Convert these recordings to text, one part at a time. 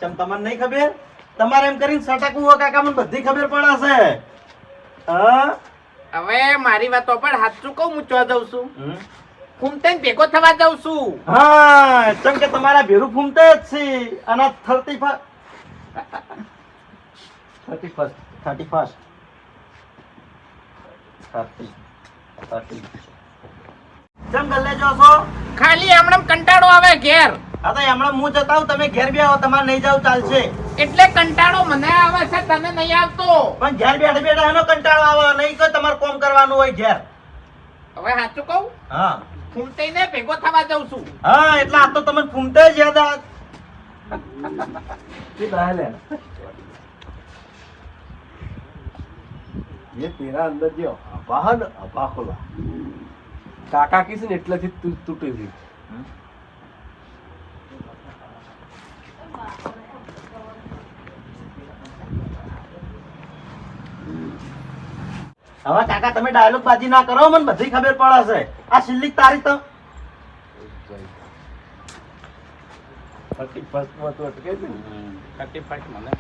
ચમ તમને નહીં ખબર? તમારે એમ કરીને સટાકું હો કાકા મને બધી ખબર પડે છે. હા હવે મારી વાતો પણ સાચું કહું, હું ચો જઉં છું, ફૂમતે ભેગો થવા જઉં છું. હા ચમ કે તમારા ભેરું ફૂમતે જ છે. અને 31 ચમ ગલ્લે જો છો? ખાલી હમણાં કંટાળો આવે ઘેર, હા તો હમણાં હું જતા હું, તમે ઘેર બે આવો. તમારે નહીં જાવ ચાલશે, એટલે કંટાળો મને આવે છે, તને નહીં આવતો. પણ ઘેર બેઠા બેઠા એનો કંટાળો આવે નહીં કે તમારે કોમ કરવાનું હોય ઘેર. હવે સાચું કહું, હા ફૂમતે ને ભેગો થવા જઉં છું. હા એટલે આ તો તમે ફૂમતે જ યાદ આ ये तेरा अंदर जो वाहन अपाखोला काका किसी ने એટલેથી તૂટી ગઈ. હવે કાકા તમે ડાયલોગ બાજી ના કરો, મને બધી ખબર પડે છે. આ છેલ્લી તારીખ તો 31 માં તો અટકે છે ને. 31 મને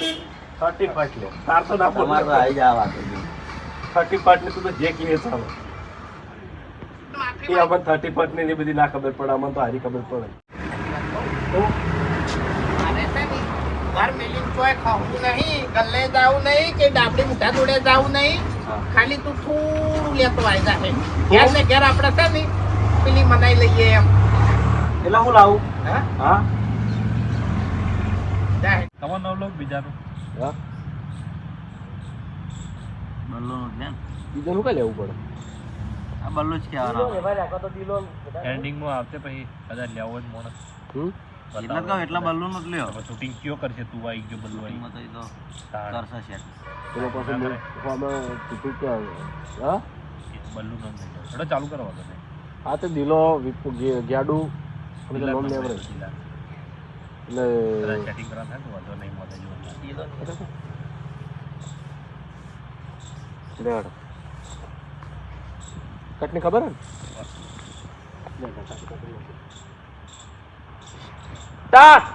31 લે તાર તો ના બોલ. તમારે તો આવી જવા વાત 31 ને તું તો જે કહે ચાલો એ અમન 31 ને બધી ના ખબર પડે, અમન તો હારી ખબર પડે. મારે છે ને ઘર મેલીને કોઈ ખાવું નહીં, ગલ્લે જાવું નહીં કે ડાબડી મુઠા જોડે જાવું નહીં. ખાલી તું થોડું લેતો આવી જાય. ઘેર ને ઘેર આપણે છે ને પેલી મનાઈ લઈએ એમ. એટલે હું લાવું? હા જાય તમારો નવ લોક બીજાનું હા બલ્લુનું છે ને? બીજાનું કઈ લેવું પડે? આ બલ્લુ જ કહેવાનો. એન્ડિંગમાં આવશે પછી કદાચ લેવો જ મોણસ એટલે જ કહું, એટલા બલ્લુનું જ લ્યો. શૂટિંગ કયો કરશે? તું આવી ગયો બલ્લુ આવી એમાં તો એ તો તાણ. કરશે set. પેલો પાછું ફોર્માં તૂટું કે આવે. હા બલ્લુ નામ નહીં જાવ. ચડો ચાલુ કરો વાંધો નહીં. હા તો દિલો ગ્યાડું અને પેલા લોન નંબર લેવરે પેલા. એટલે પેલા setting કરવા થાય તો વાંધો નહીં મળે જો. લેડ કટની ખબર હે ને? સ્ટાર્ટ.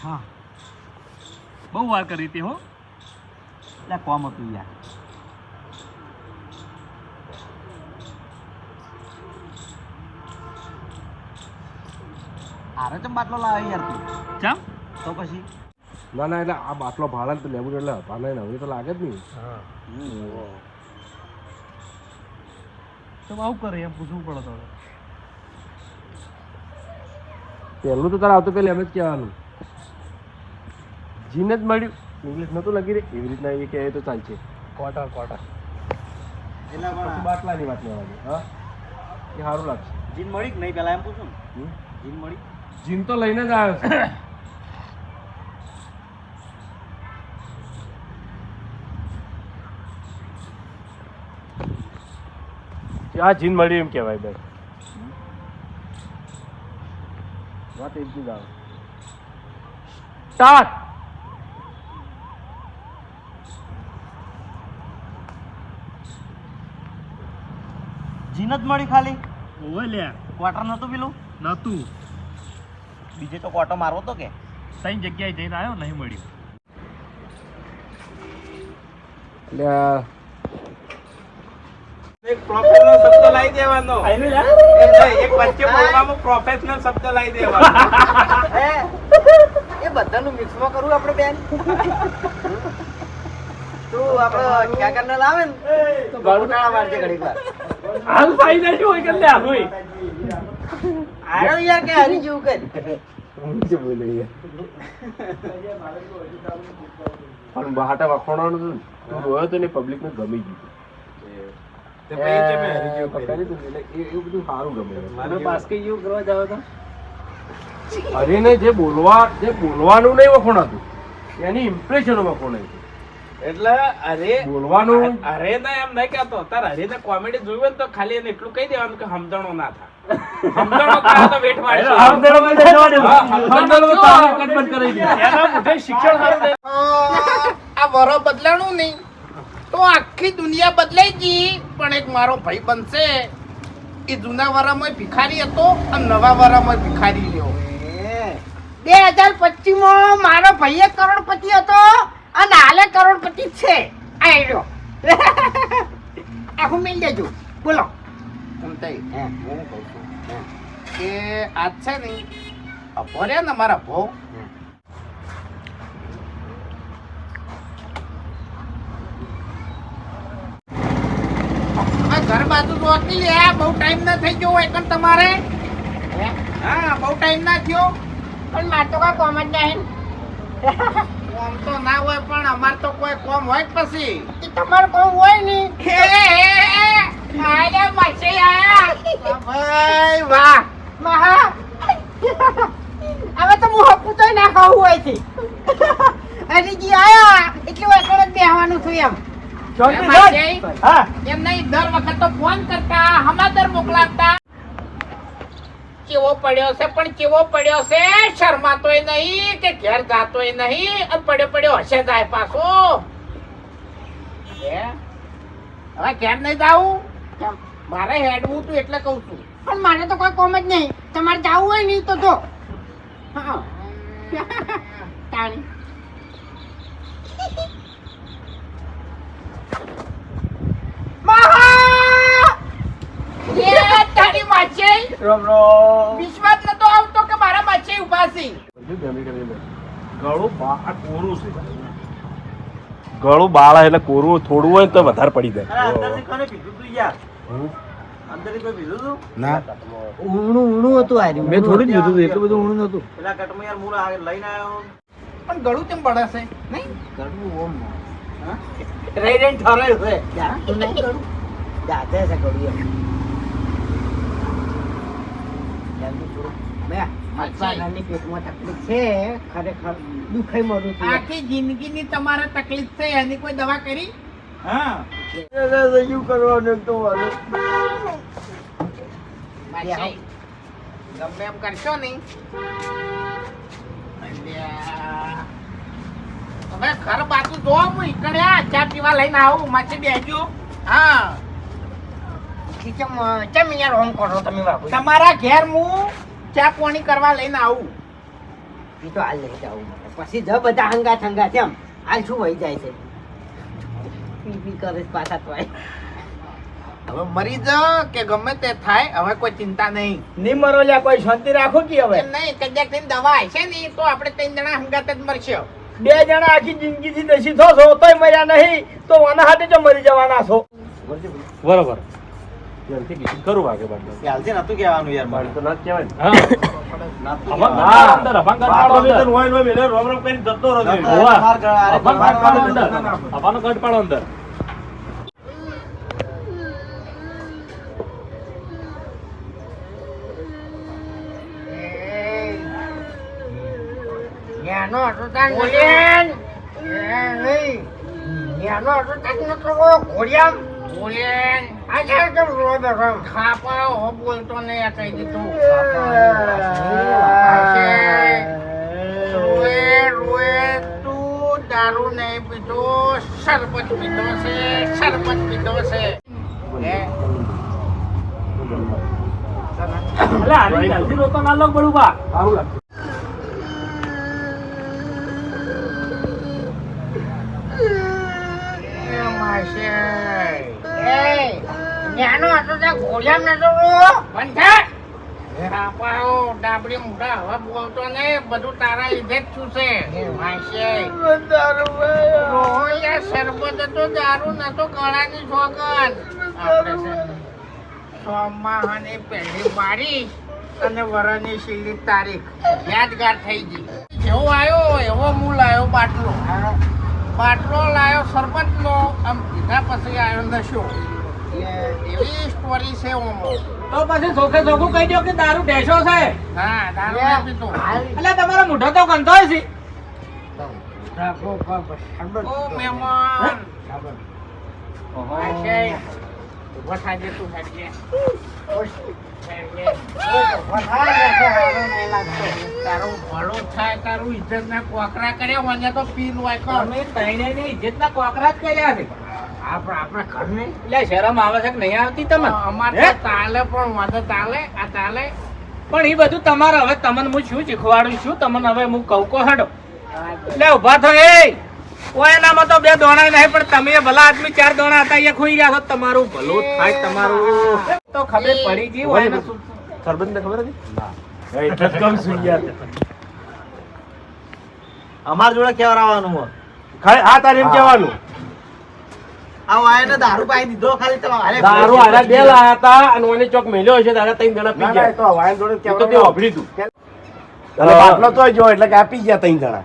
હા બહુ વાર કરી હતી હો. એટલે કોમ હતું યાર. આરે ચમ બાટલો લાવે યાર તું? ચમ તો પછી ના ના એટલે આ બાટલો ભાડા તો લેવું એટલે ભાડા ને હવે તો લાગે જ નહીં. તો આવું કરે એમ પૂછવું પડે તો. પહેલું તો તારે આવતું પહેલા એમ જ કહેવાનું જીન જ મળ્યું ઇંગ્લિશ નહોતું લગી રે એવી રીતના એ કહે તો ચાલશે. ક્વાર્ટર એટલે પછી બાટલાની વાત લેવાની. હા એ સારું લાગશે. જીન મળી કે નહીં પેલા એમ પૂછું? હમ? જીન મળી? જીન તો લઈને જ આવ્યો છે. આ જીન મળ્યું એમ કહેવાય બેન. વાત એટલી જ આવે. સ્ટાર્ટ. જીન જ મળી ખાલી? ઓવે લ્યા ક્વાર્ટર નતું પેલું? નતું. બીજે તો ક્વાર્ટર મારવો તો કે? ત્રણ જગ્યાએ જઈને આવ્યો નહીં મળ્યું. એટલે એક પ્રોફેશનલ શબ્દ લાવી દેવાનો. એમ નહીં, એક વચ્ચે બોલવામાં પ્રોફેશનલ શબ્દ લાવી દેવાનો. એ બધાનું મિક્સમાં કરવું આપણે બેન? તું આપણો ખ્યાકરના લાવે ને તો ગળુટાળા મારજે ઘડીક વાર. હાલ ફાઈનલ શું હોય કે લે હોય. આયો યાર કે હરી જેવું કર. ઊંચે બોલે યાર. પણ બહાટા વખોણવાનું તું રોયો તો ને પબ્લિક ને ગમી ગયું. તે પછી જે મેં હરી જેવું કરી દીધું એટલે એ બધું સારું ગમે. મારો બાસ્કેટ જેવું કરવા જાવ તો હરીને જે બોલવાનું નહીં વખોણાતું એની ઇમ્પ્રેશનો વખોણાય છે. એટલે અરે બોલવાનું અરે ના એમ નહીં કહેતો તાર હરે ને કોમેડી જોયું ને તો ખાલી એને એટલું કહી દેવાનું કે સમજણો ના થાય. સમજણો થાય તો વેઠ મારશું. આ વરો બદલાણું નહીં તો આખી દુનિયા બદલાઈ ગઈ પણ એક મારો ભાઈ બનશે એ જૂના વરામાં ભિખારી હતો અને નવા વરામાં ભિખારી રહ્યો 2025 માં મારો ભાઈ એક કરોડપતિ હતો અને હાલે કરોડપતિ જ છે આ રહ્યો આખું મિલ દેજો બોલો સમજાય? હું કહું છું કે આજ છે ને અભો રે ને મારા ભો ઘર બાજુ રોકી લે બહુ ટાઈમ ના થઈ ગયો હોય પણ તમારે હા બહુ ટાઈમ ના થયો પણ મારે તો કોઈ કોમ જ નહીં કોમ તો ના હોય પણ અમાર તો કોઈ કોમ હોય જ પછી કે તમારું કોમ હોય ને આલે માસે આયા ભાઈ વાહ મહા હવે તો હું હપું તો ના ખાવું હોય છે હરીજી આયા એટલે એકડ જ બેહવાનું છું એમ હા એમ નહીં દર વખત તો ફોન કરતા હમાદર મોકલાતા કેવો પડ્યો છે પણ કેવો પડ્યો છે શરમાતોય નહીં કે ઘેર જાતોય નહીં અને પડ્યો પડ્યો હશે જાય પાછો હવે ઘેર નહીં જાવું કેમ? મારે હેડવું તું એટલે કહું છું પણ મારે તો કોઈ કોમ જ નહીં તમારે જવું હોય ને તો જો હા તાણી તારી માછે રામ રામ વિશ્વાસ નતો આવતો કે મારા માછે ઉભા છે ગળું આ કોરું છે ગળું બાળા એટલે કોરું થોડું હોય તો વધારે પડી જાય અરે અંદરથી કોને પીધું તું યાર અંદરથી કોઈ પીધું તું ઊણું હતું આ મેં થોડું જ લીધું હતું એટલું બધું ઊણું નતું પેલા કટમાં યાર મૂળ લઈને આવ્યો પણ ગળું કેમ પડે છે નહીં કરવું ઓમ રહી રહીને ઠરાયું છે તું નહીં કરું દાદા છે કરું એમ જલ્દી થોડું બે માથાની પેટમાં તકલીફ છે ખરેખર દુખાઈ મળું છું આખી જિંદગીની તમારે તકલીફ છે એની કોઈ દવા કરી હા શું કરવાનું તો માછે ગમે એમ કરશો નહીં હવે ઘર બાજુ જો હું ઈકડ્યા ચા પીવા લઈને આવું માછે બેસજો હા ચમ યાર ઓમ કરો તમે બાપુ તમારા ઘેર હું ચા પાણી કરવા લઈને આવું એ તો હાલ લઈ જાઉં પછી જ બધા હંગા તેમ હાલ શું વહી જાય છે પી કરે છે પાછા તો હવે મરી જ કે ગમે તે થાય હવે કોઈ ચિંતા નહીં નહીં મરો લ્યા કોઈ શાંતિ રાખો કે હવે એમ નહીં કદાચ તેની દવા હશે ને તો આપણે 3 જણા હંગાત જ મરશે 2 જણા આખી જિંદગીથી દસી થો છો તોય મર્યા નહીં તો આના હાથે જ મરી જવાના છો બરોબર કરું વાગે બાટલો ચાલશે નતું કહેવાનું યાર મારે તો ના જ કહેવાય ને કટ પાડો અંદર ન્યાનો હતો તાન બોલેન ન્યાનો હતો તાન નતો ઘોડિયામ બોલેન આજે તો રોડ રમ ખાપા હો બોલતો નહીં આ કહી દીધું રોએ તું દારૂ નહીં પીધો શરબત પીધો છે શરબત પીધો છે ન્યાનો હતો ત્યાં ઘોડિયામ નતો ડાબડી મોઢા હવે બોલતો ને બધું તારા લીધે જ છું છે શરબત હતો દારૂ નતો ગળાની સોગન સોમાહાની પહેલી મારી અને વરની છેલ્લી તારીખ યાદગાર થઈ ગઈ જેવો આવ્યો એવો હું લાયો બાટલો લાયો શરબતનો આમ પીધા પછી આવ્યો નશો એવી સ્ટોરી છે ઓમો તો પછી ચોખે ચોખ્ખું કહી દો કે દારૂ ઢેસો છે હા દારૂ ના પીતો એટલે તમારો મોઢો તો ગંધો છે ઓ મહેમાન ઉભા થાજે તું હેડજે તારું ભલું થાય તારું ઇજ્જત ના કોકરા કર્યા મને તો પી લો અમે તઈને ઇજ્જત ના કોકરા જ કર્યા છે આપણા ઘર ને એટલે શરમ આવે છે કે નહીં આવતી તમને અમારે તો ચાલે પણ વાંધો ચાલે આ ચાલે પણ એ બધું તમારે હવે તમને હું શું શીખવાડું છું તમને હવે હું કહું કો હડો એટલે ઉભા થો એ કોઈ એનામાં તો બે દોણા નહીં પણ તમે ભલા આદમી 4 દોણા હતા એ ખોઈ ગયા છો તમારું ભલું થાય તમારું તો ખબર પડી ગઈ હોય ને શું સરબંધને ખબર હતી એટલે જ કહું છું યાર અમાર જોડે કેવરાવાનું હોય ખાલી હા તારે એમ કહેવાનું આ વાયને દારૂ પાઈ દીધો ખાલી તમે હારે દારૂ આરા બે લાયા હતા અને ઓને ચોક મેલ્યો હશે તારા 3 જણા પી ગયા તો વાયન જોડે કેવરાવાનું તો તે ઓભળી તું એટલે બાટલો તો જો એટલે કે આપી ગયા 3 જણા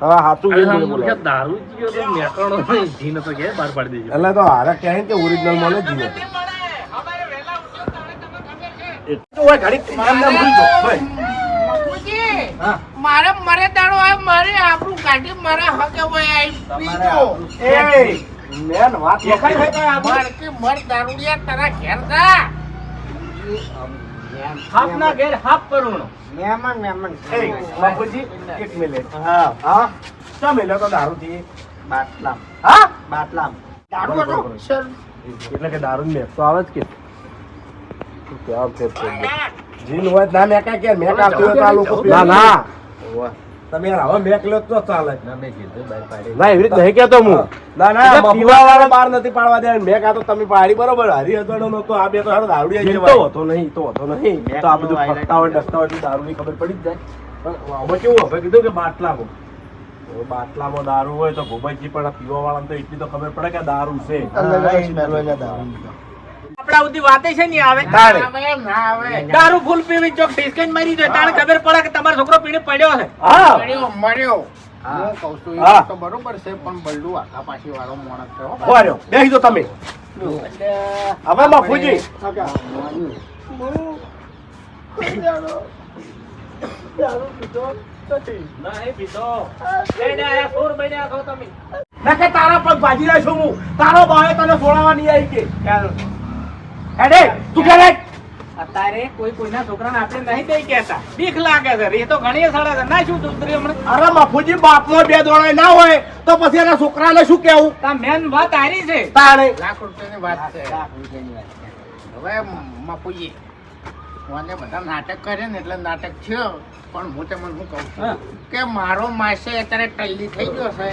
હવે હાતું જે મને બોલે દારૂ જીયો તો મેકણો નહીં જીને તો કે બહાર પાડી દેજો એટલે તો હારે કહે કે ઓરિજિનલ મોલે જીને તો ઓય ઘડી મારા નામ ભૂલી જો ભાઈ હા મારે મરે દાડો આવે મારે આપણું કાઢી મારા હકે હોય આવી પીજો એ મેન વાત દેખાય છે કે અમાર કે મર દારૂડિયા તારા ઘેર જા હાફના ઘેર હાફ પરુણો મહેમાન એ બાપુજી 1 મિનિટ હા હા ચા મેલ્યો તો દારૂ થી બાટલામ હા બાટલામ દારૂ હતો સર એટલે કે દારૂ મેં તો આવે જ કે તું કેમ ફેર જીન હોય ના મેકા કે મેકા આવતી હોય તો આ લોકો ના ના તમે યાર હવે મેક લ્યો તો ચાલે ના મેં કીધું બહાર પાડી ના એવી રીતે નહીં કેતો હું ના ના પીવા વાળા બહાર નથી પાડવા દે મેક આ તો તમે પાડી બરોબર હરી હતડો નો તો આ બે તો હારો દારૂડિયા જેવા તો હતો નહીં તો આ બધું ફટતા હોય ડસતા હોય દારૂ ની ખબર પડી જ જાય પણ હવે કેવું હવે કીધું કે બાટલામાં દારૂ હોય તો ભોબાઈજી પણ પીવા વાળા તો એટલી તો ખબર પડે કે દારૂ છે આપડા સુધી વાતે છે ને આવે તારે. ના આવે દારૂ ફૂલ પીવી ચોક ડિસ્કન મારી દે તાણે ખબર પડે કે તમારો છોકરો પીને પડ્યો છે હા મર્યો હા. હું કહું છું હા. એ તો બરોબર છે પણ બલ્લુ આખા પાછી વાળો માણસ છે હો. બોલ્યો બેસી દો તમે હવે બાપુજી ના કે તારા પગ ભાજી રહ્યા છું હું તારો બાએ તને છોડાવવા નહીં આવી કે હેડે તું કે અત્યારે કોઈ કોઈના છોકરાને આપણે નહીં દઈ કહેતા બીક લાગે છે એ તો ઘણી સડે છે ના શું દુસરી હમણાં અરે બાપુજી બાપમાં બે દોડાય ના હોય તો પછી એના છોકરાને શું કેવું તા મેન વાત આરી છે તાણે લાખ રૂપિયાની વાત છે હવે મફુજી મને બધા નાટક કરે ને એટલે નાટક થયો પણ હું તમને શું કહું છું કે મારો માસે અત્યારે ટૈલી થઈ ગયો છે